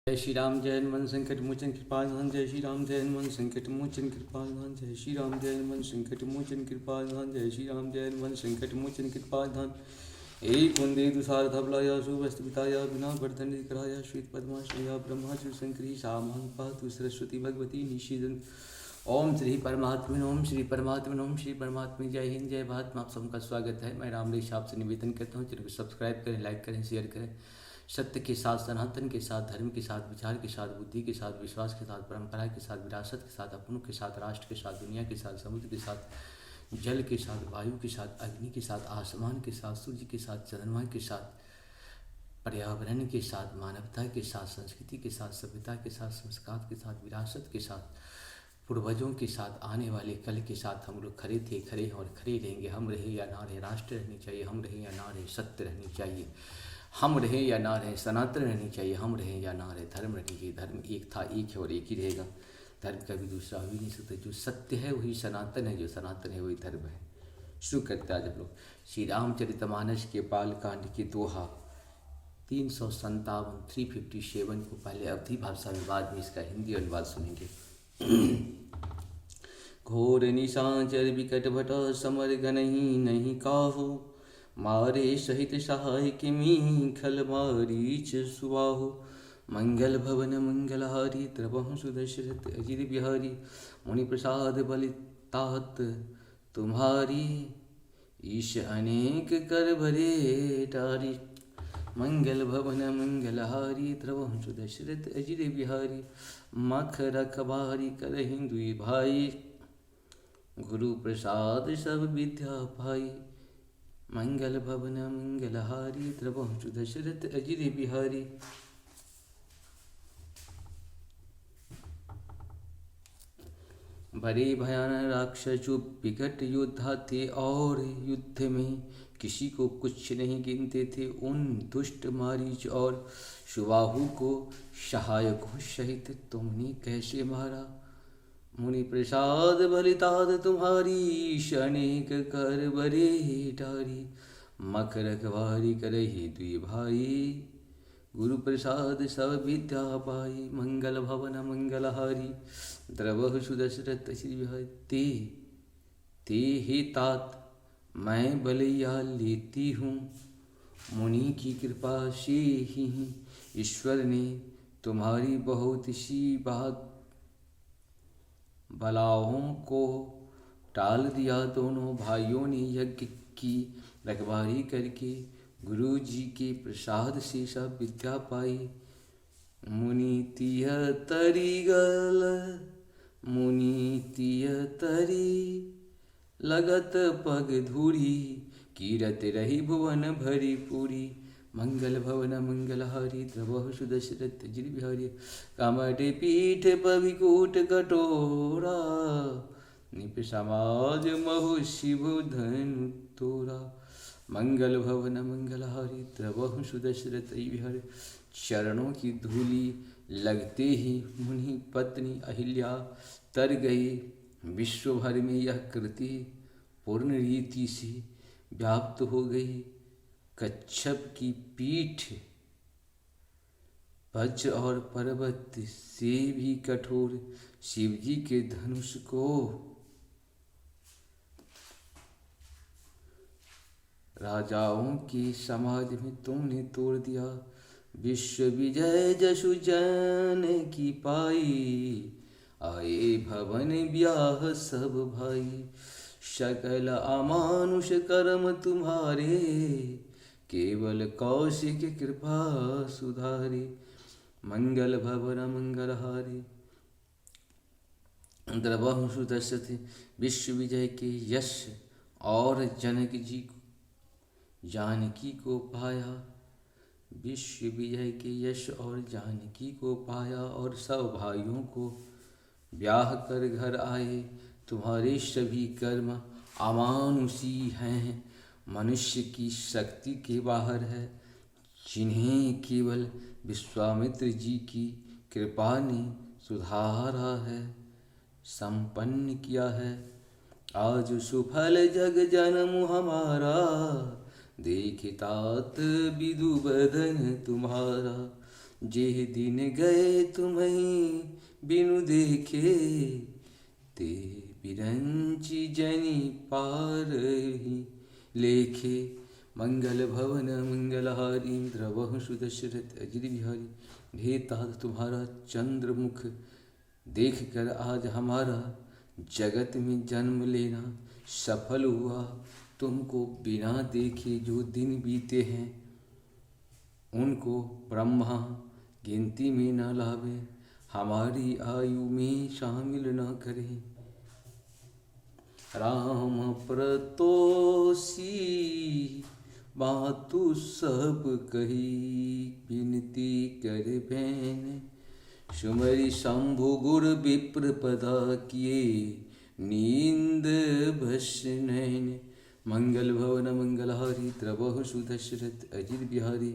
जय श्री राम जय हनुमान संकट मोचन कृपाधान। जय श्री राम जय हनुमान संकट मोचन कृपाधान। जय श्री राम जय हनुमान संकट मोचन कृपाधान। जय श्री राम जय हनुमान संकट मोचन कृपाधान। एक वंदे तुषार धवलाया शुभस्तविताया विना वर्धन कराया श्वेत पद्माश्रया ब्रह्माचुर शंकरी सामां पातु सरस्वती भगवती निषेधन। ओम श्री परमात्मन ओम श्री परमात्मन ओम श्री परमात्मा। जय हिंद जय भारत में आप सबका स्वागत है। मैं रामदेश आपसे निवेदन करता हूँ चैनल को सब्सक्राइब करें, लाइक करें, शेयर करें। सत्य के साथ, सनातन के साथ, धर्म के साथ, विचार के साथ, बुद्धि के साथ, विश्वास के साथ, परंपरा के साथ, विरासत के साथ, अपनों के साथ, राष्ट्र के साथ, दुनिया के साथ, समुद्र के साथ, जल के साथ, वायु के साथ, अग्नि के साथ, आसमान के साथ, सूर्य के साथ, चंद्रमा के साथ, पर्यावरण के साथ, मानवता के साथ, संस्कृति के साथ, सभ्यता के साथ, संस्कार के साथ, विरासत के साथ, पूर्वजों के साथ, आने वाले कल के साथ हम लोग खड़े थे, खड़े और खड़े रहेंगे। हम रहे या ना रहे, राष्ट्र रहनी चाहिए। हम रहे या ना रहे, सत्य रहनी चाहिए। हम रहे या ना रहे, सनातन रहनी चाहिए। हम रहे या ना रहे, धर्म रहनी चाहिए। धर्म एक था, एक है और एक ही रहेगा। धर्म कभी दूसरा हो ही नहीं सकता। जो सत्य है वही सनातन है, जो सनातन है वही धर्म है। शुरू करते हैं आज हम लोग श्री रामचरितमानस के बाल कांड के दोहा 357 357 को पहले अवधि भाषा में, बाद में इसका हिंदी अनुवाद सुनेंगे। घोर निशाचर विकट भट समर गनहि नहीं काहू, मारे सहित सहाय किमी खल मारीच सुबाहु। मंगल भवन मंगलहारी द्रवहु सुदशरथ अजिर बिहारी, मुनि प्रसाद बलि तात तुम्हारी, ईश अनेक कर भरे टारी। मंगल भवन मंगलहारी द्रवहु सुदशरथ अजिर बिहारी, मख रखबारी कर हिंदुई भाई, गुरु प्रसाद सब विद्या पाई। मंगल भवन मंगलहारी द्रवहु दशरथ अजिर बिहारी। बड़े भयानक राक्षसु विकट योद्धा थे और युद्ध में किसी को कुछ नहीं गिनते थे। उन दुष्ट मारीच और सुबाहु को सहायकों सहित तुमने कैसे मारा। मुनि प्रसाद बलितात तुम्हारी, अनेक कर बरे डारी। मख रखवारी करहि दुई भाई, गुरु प्रसाद सब विद्या पाई। मंगल भवन मंगलहारी द्रवहु सुदशरथ श्री बिहारी। ते हे तात मैं बलिया लेती हूँ, मुनि की कृपा से ही ईश्वर ने तुम्हारी बहुत सी बात बलाओं को टाल दिया। दोनों भाइयों ने यज्ञ की रखवाली करके गुरु जी के प्रसाद से सब विद्या पाई। मुनि तिय तरी गल मुनि तिय तरी, लगत पग धूरी, कीरत रही भुवन भरी पूरी। मंगल भवन मंगलहारी द्रवहु सुदशरथ अजिर बिहारी, कमट पीठ पविकूट कटोरा, निप समाज महु शिव धनु तोरा। मंगल भवन मंगलहारी द्रवहु सुदशरथ अजिर बिहारी। चरणों की धूली लगते ही मुनि पत्नी अहिल्या तर गई। विश्व भर में यह कृति पूर्ण रीति से व्याप्त हो गई। कच्छप की पीठ वज्र और पर्वत से भी कठोर शिवजी के धनुष को राजाओं के समाज में तुमने तोड़ दिया। विश्व विजय जसु जन की पाई, आए भवन ब्याह सब भाई। सकल अमानुष कर्म तुम्हारे, केवल कौशिक कृपा सुधारी। मंगल भवन मंगलहारी द्रवहु सुदशरथ। विश्व विजय के यश और जानकी को पाया। विश्व विजय के यश और जानकी को पाया और सब भाइयों को ब्याह कर घर आए। तुम्हारे सभी कर्म अमानुषी हैं, मनुष्य की शक्ति के बाहर है, जिन्हें केवल विश्वामित्र जी की कृपा ने सुधारा है, संपन्न किया है। आज सुफल जग जन्म हमारा, देखतात विदु बदन तुम्हारा। जेह दिन गए तुम्हें बिनु देखे, ते बिरंची जनि पारही लेखे। मंगल भवन मंगलहारी द्रवहु सुदशरथ अजिर बिहारी। हे तात तुम्हारा चंद्रमुख देख कर आज हमारा जगत में जन्म लेना सफल हुआ। तुमको बिना देखे जो दिन बीते हैं उनको ब्रह्मा गिनती में न लावे, हमारी आयु में शामिल न करें। राम प्रतोषी बातु सब कही, बिनती कर बैन सुमरि शंभु गुर विप्र पदा किए, नींद भस नैन। मंगल भवन मंगलहारी द्रवहु सुदशरथ अजिर बिहारी।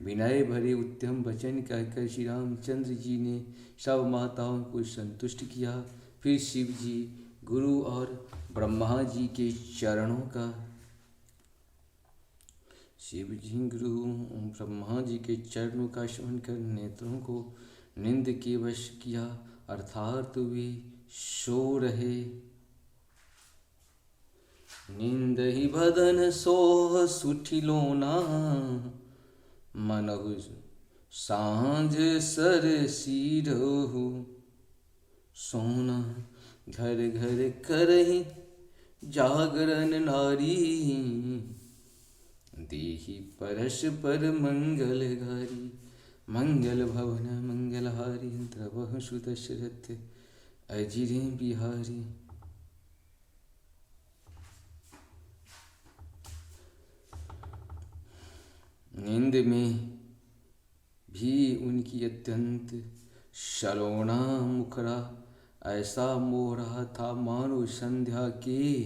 विनय भरे उत्तम वचन कहकर श्री रामचंद्र जी ने सब माताओं को संतुष्ट किया। फिर शिव जी गुरु और ब्रह्मा जी के चरणों का ब्रह्मा जी के चरणों का स्मरण कर नेत्रों को निंद के वश किया, अर्थात वे सो रहे। निंद ही बदन सोह सुठिलोना, मनहु सांझ सर सिरहु सोना। घर घर करहि जागरण नारी, देहि परस्पर मंगल गारी। मंगल भवन मंगलहारी द्रवहु सुदशरथ अजिर बिहारी। नींद में भी उनकी अत्यंत सलोना मुखरा ऐसा मोह रहा था मानो संध्या के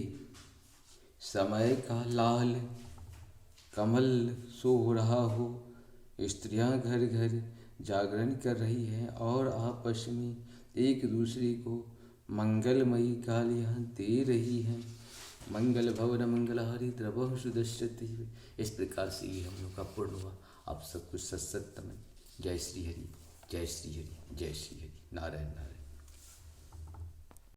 समय का लाल कमल सो रहा हो। स्त्रियां घर घर जागरण कर रही हैं और आपस में एक दूसरे को मंगलमयी गालियाँ दे रही हैं। मंगल भवन मंगलहारी द्रवहु सुदशरथ। इस प्रकार से ही हम लोग का पूर्ण हुआ। आप सब कुछ सत्सत्य में। जय श्री हरि, जय श्री हरि, जय श्री हरि। नारायण नारायण।